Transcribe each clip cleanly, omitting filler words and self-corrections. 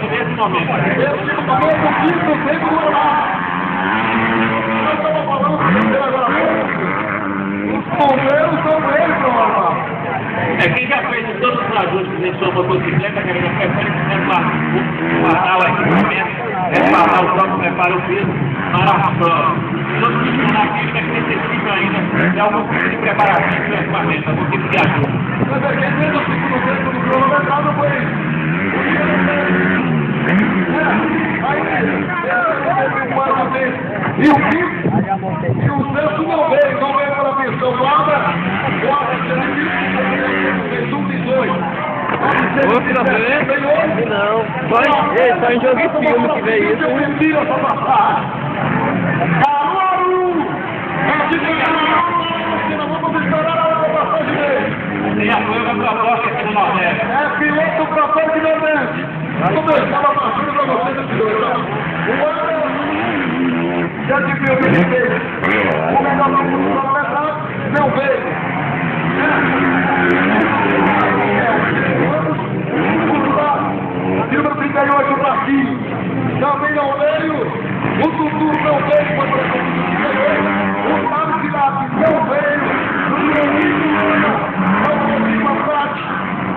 Nesse momento. Esse momento, o quinto tempo do Ronaldo. Nós estamos falando agora. Os bombeiros são eles, Ronaldo. Quem já fez todos os ajustes em sua motocicleta, que ele prefere guardar o equipamento, reparar o próprio, preparar o piso para a prova. Não funciona aqui, mas necessita ainda de algum tipo de preparação do equipamento, algum tipo de ajuste. Mas é que dentro do segundo tempo do cronometrado foi isso. E o quinto, e o sexto não veio para a pensão. Guarda, fez 18. Não, só em jogo de filme que vê isso. Mentira essa passagem. Caruaru! Vamos esperar a outra passagem dele. Tem apoio da proposta aqui no Nordeste. É piloto para Porto Nordeste. Vamos ver, estava passando para vocês aqui dois. O ano já te viu que ele fez. O melhor não veio. Número 38 para aqui. Também não veio. O Tutu não veio. O Fábio Cidade não veio.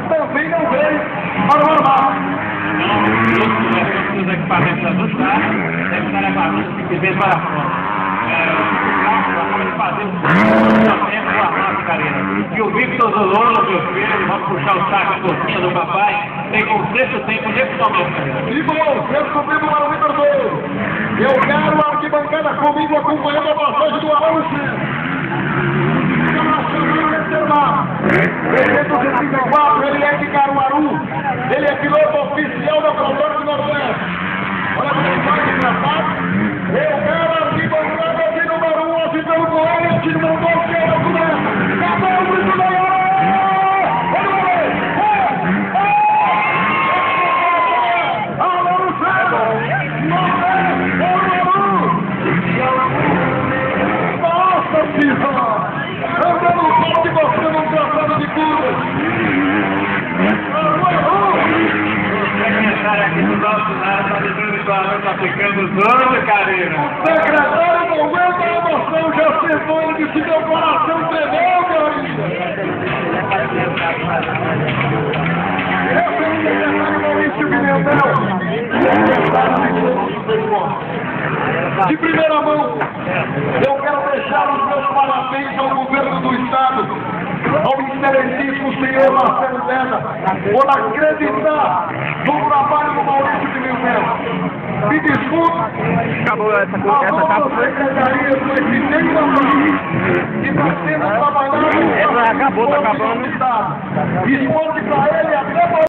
Também não veio. Para o Ronaldo. Os equipamentos ajustados, deve estar levando simplesmente para fora. Fazer um lançamento com a nossa carreira. E o Victor Zololo, meu filho, vamos puxar o saco a cortinha do papai, tem o sexto tempo nesse momento. E bom, sexto tempo para o Victor Zololo. Eu quero a arquibancada comigo acompanhando a passagem do Arão Centro. 334, ele é de Caruaru, ele é piloto oficial da Protônica do Nordeste. Olha como ele vai engraçado. Eu quero a arquibancada aqui número 1, assim pelo Coelho, aqui número 2, que é o Coelho. Cadê o grito da hora? Alô, nossa senhora! Andando forte, você não traçado de curva. Secretário aqui do nosso lado, está dizendo que o Arão está ficando doido, Karina. O secretário não aguenta a emoção, já sentou, ele disse que meu coração tremeu, Karina. Esse é o secretário Maurício Pimentel. De primeira mão, eu quero deixar os meus parabéns ao governo do Estado, ao excelentíssimo senhor Marcelo Leda, por acreditar no trabalho do Maurício Pimentel. Me desculpe, Acabou essa etapa, foi? secretaria foi e está sendo trabalhado Essa acabou, tá acabando. no Estado. Responde para ele até